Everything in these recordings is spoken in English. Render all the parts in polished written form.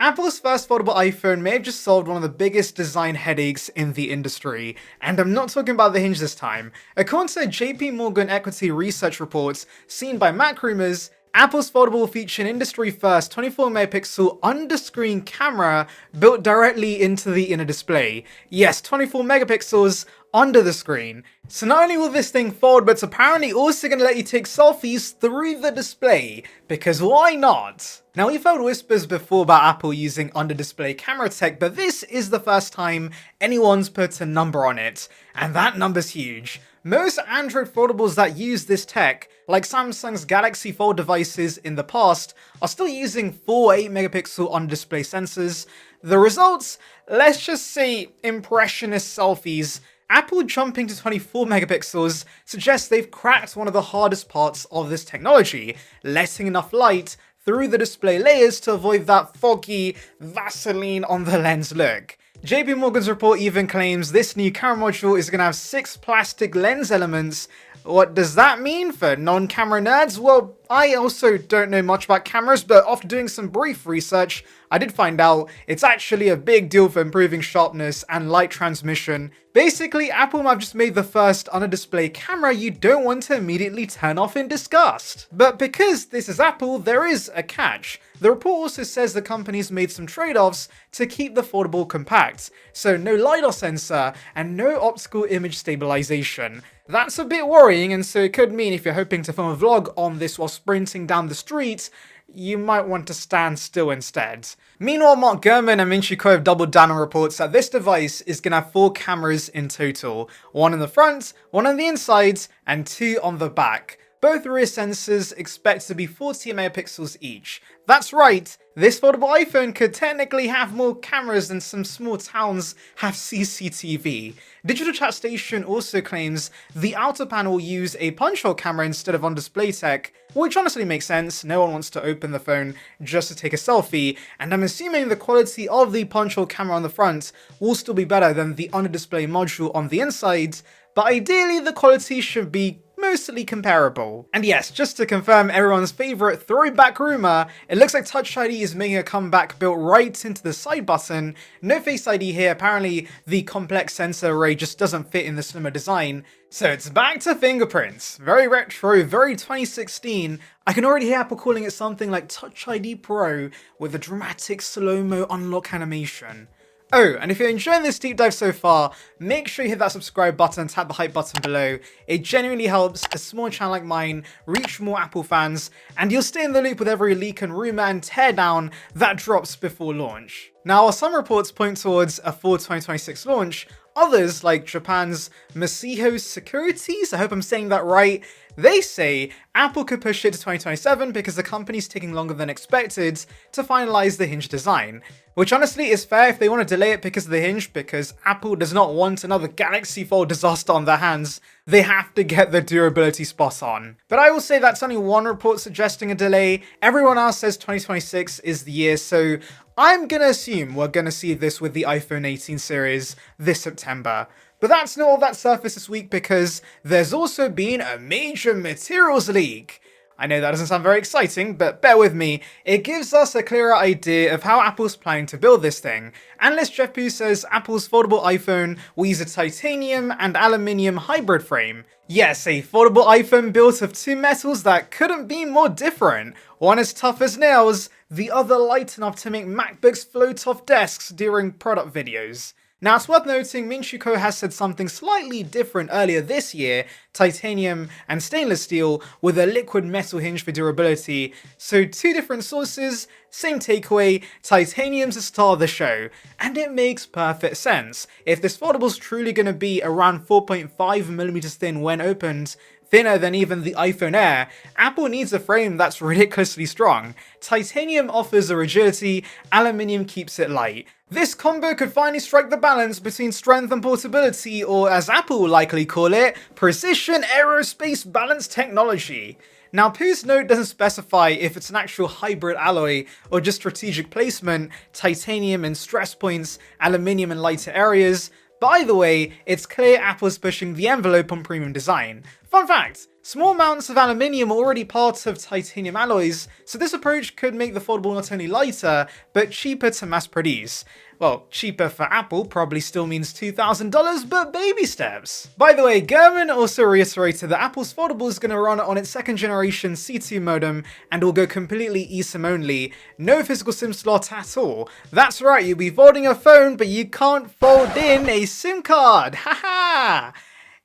Apple's first foldable iPhone may have just solved one of the biggest design headaches in the industry, and I'm not talking about the hinge this time. According to JP Morgan equity research reports seen by MacRumors, Apple's Foldable will feature an industry-first 24-megapixel under-screen camera built directly into the inner display. Yes, 24 megapixels under the screen. So not only will this thing fold, but it's apparently also going to let you take selfies through the display, because why not? Now, we've heard whispers before about Apple using under-display camera tech, but this is the first time anyone's put a number on it, and that number's huge. Most Android foldables that use this tech, like Samsung's Galaxy Fold devices in the past, are still using 4 8-megapixel on-display sensors. The results? Let's just say impressionist selfies. Apple jumping to 24 megapixels suggests they've cracked one of the hardest parts of this technology, letting enough light through the display layers to avoid that foggy Vaseline on the lens look. JP Morgan's report even claims this new camera module is going to have 6 plastic lens elements. What does that mean for non-camera nerds? Well, I also don't know much about cameras, but after doing some brief research, I did find out it's actually a big deal for improving sharpness and light transmission. Basically, Apple might have just made the first under-display camera you don't want to immediately turn off in disgust. But because this is Apple, there is a catch. The report also says the company's made some trade-offs to keep the foldable compact, so no LiDAR sensor and no optical image stabilization. That's a bit worrying, and so it could mean if you're hoping to film a vlog on this while sprinting down the street, you might want to stand still instead. Meanwhile, Gurman and Kuo have doubled down on reports that this device is going to have 4 cameras in total. 1 in the front, 1 on the inside, and 2 on the back. Both rear sensors expect to be 40 megapixels each. That's right, this foldable iPhone could technically have more cameras than some small towns have CCTV. Digital Chat Station also claims the outer panel will use a punch-hole camera instead of on-display tech, which honestly makes sense. No one wants to open the phone just to take a selfie, and I'm assuming the quality of the punch-hole camera on the front will still be better than the under-display module on the inside, but ideally the quality should be mostly comparable. And yes, just to confirm everyone's favourite throwback rumour, it looks like Touch ID is making a comeback built right into the side button. No Face ID here, apparently the complex sensor array just doesn't fit in the slimmer design. So it's back to fingerprints. Very retro, very 2016. I can already hear Apple calling it something like Touch ID Pro with a dramatic slow-mo unlock animation. Oh, and if you're enjoying this deep dive so far, make sure you hit that subscribe button and tap the hype button below. It genuinely helps a small channel like mine reach more Apple fans, and you'll stay in the loop with every leak and rumour and teardown that drops before launch. Now, while some reports point towards a fall 2026 launch, others, like Japan's Masiho Securities, I hope I'm saying that right, they say Apple could push it to 2027 because the company's taking longer than expected to finalize the hinge design. Which honestly is fair if they want to delay it because of the hinge, because Apple does not want another Galaxy Fold disaster on their hands. They have to get the durability spot on. But I will say that's only one report suggesting a delay. Everyone else says 2026 is the year, so I'm gonna assume we're gonna see this with the iPhone 18 series this September. But that's not all that surfaced this week, because there's also been a major materials leak. I know that doesn't sound very exciting, but bear with me. It gives us a clearer idea of how Apple's planning to build this thing. Analyst Jeff Pu says Apple's foldable iPhone will use a titanium and aluminium hybrid frame. Yes, a foldable iPhone built of 2 metals that couldn't be more different. One as tough as nails, the other light enough to make MacBooks float off desks during product videos. Now, it's worth noting Kuo has said something slightly different earlier this year, titanium and stainless steel with a liquid metal hinge for durability. So 2 different sources, same takeaway, titanium's the star of the show. And it makes perfect sense. If this foldable's truly going to be around 4.5mm thin when opened, thinner than even the iPhone Air, Apple needs a frame that's ridiculously strong. Titanium offers the rigidity, aluminium keeps it light. This combo could finally strike the balance between strength and portability, or as Apple will likely call it, precision aerospace balance technology. Now, Pu's note doesn't specify if it's an actual hybrid alloy or just strategic placement, titanium in stress points, aluminium in lighter areas, but either way, it's clear Apple's pushing the envelope on premium design. Fun fact, Small amounts of aluminium are already part of titanium alloys, so this approach could make the foldable not only lighter, but cheaper to mass produce. Well, cheaper for Apple probably still means $2,000, but baby steps. By the way, Gurman also reiterated that Apple's Foldable is going to run on its second generation C2 modem and will go completely eSIM only, no physical SIM slot at all. That's right, you'll be folding your phone, but you can't fold in a SIM card, haha!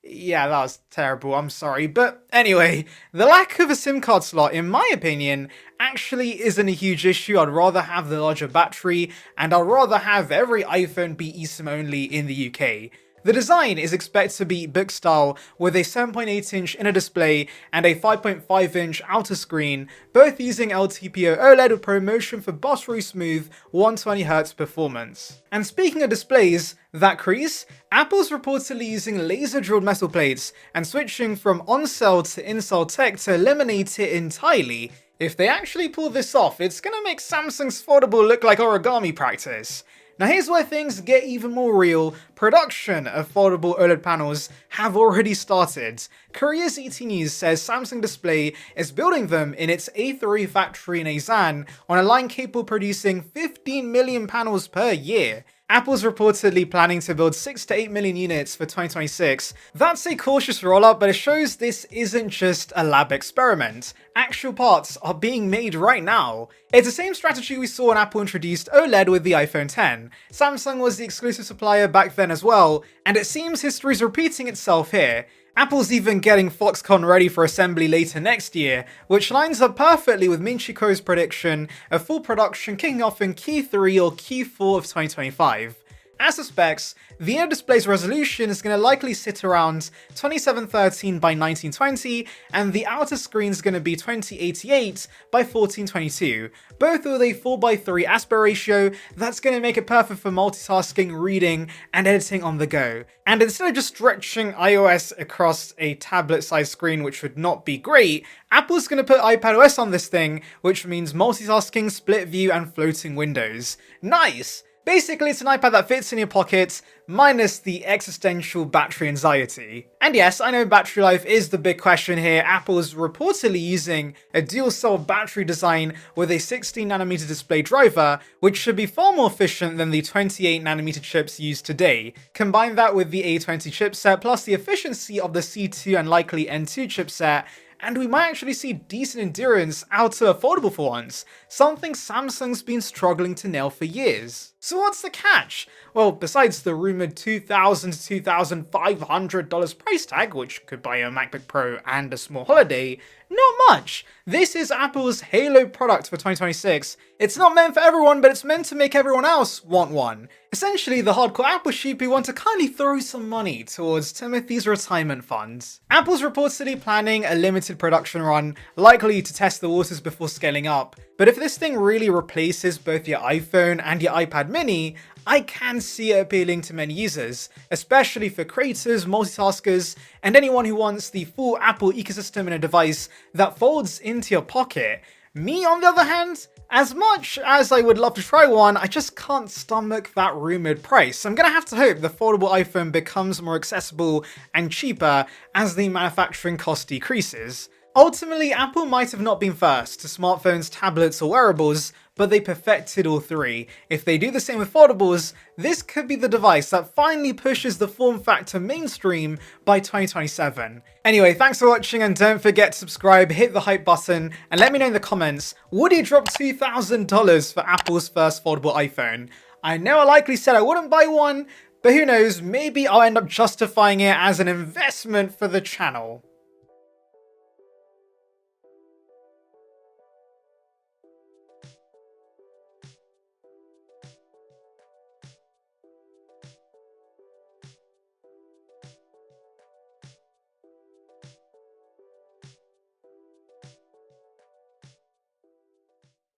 Yeah, that was terrible, I'm sorry. But anyway, the lack of a SIM card slot, in my opinion, actually isn't a huge issue. I'd rather have the larger battery, and I'd rather have every iPhone be eSIM only in the UK. The design is expected to be book style with a 7.8-inch inner display and a 5.5-inch outer screen, both using LTPO OLED with ProMotion for buttery smooth 120Hz performance. And speaking of displays that crease, Apple's reportedly using laser drilled metal plates and switching from on-cell to in-cell tech to eliminate it entirely. If they actually pull this off, it's gonna make Samsung's Foldable look like origami practice. Now here's where things get even more real. Production of foldable OLED panels have already started. Korea's ET News says Samsung Display is building them in its A3 factory in Asan on a line capable of producing 15 million panels per year. Apple's reportedly planning to build 6 to 8 million units for 2026. That's a cautious rollout, but it shows this isn't just a lab experiment. Actual parts are being made right now. It's the same strategy we saw when Apple introduced OLED with the iPhone X. Samsung was the exclusive supplier back then as well, and it seems history's repeating itself here. Apple's even getting Foxconn ready for assembly later next year, which lines up perfectly with Minchiko's prediction of full production kicking off in Q3 or Q4 of 2025. As for specs, the inner display's resolution is going to likely sit around 2713 by 1920, and the outer screen is going to be 2088 by 1422, both with a 4:3 aspect ratio that's going to make it perfect for multitasking, reading, and editing on the go. And instead of just stretching iOS across a tablet-sized screen, which would not be great, Apple's going to put iPadOS on this thing, which means multitasking, split view, and floating windows. Nice! Basically, it's an iPad that fits in your pocket, minus the existential battery anxiety. And yes, I know battery life is the big question here. Apple is reportedly using a dual-cell battery design with a 16nm display driver, which should be far more efficient than the 28nm chips used today. Combine that with the A20 chipset, plus the efficiency of the C2 and likely N2 chipset, and we might actually see decent endurance out of Foldable for once, something Samsung's been struggling to nail for years. So what's the catch? Well, besides the rumored $2,000 to $2,500 price tag, which could buy a MacBook Pro and a small holiday, not much. This is Apple's Halo product for 2026. It's not meant for everyone, but it's meant to make everyone else want one. Essentially, the hardcore Apple sheep who want to kindly throw some money towards Timothy's retirement funds. Apple's reportedly planning a limited production run, likely to test the waters before scaling up. But if this thing really replaces both your iPhone and your iPad mini, I can see it appealing to many users, especially for creators, multitaskers, and anyone who wants the full Apple ecosystem in a device that folds into your pocket. Me, on the other hand, as much as I would love to try one, I just can't stomach that rumored price. I'm gonna have to hope the foldable iPhone becomes more accessible and cheaper as the manufacturing cost decreases. Ultimately, Apple might have not been first to smartphones, tablets, or wearables, but they perfected all three. If they do the same with foldables, this could be the device that finally pushes the form factor mainstream by 2027. Anyway, thanks for watching, and don't forget to subscribe, hit the hype button, and let me know in the comments, would you drop $2,000 for Apple's first foldable iPhone? I know I likely said I wouldn't buy one, but who knows, maybe I'll end up justifying it as an investment for the channel.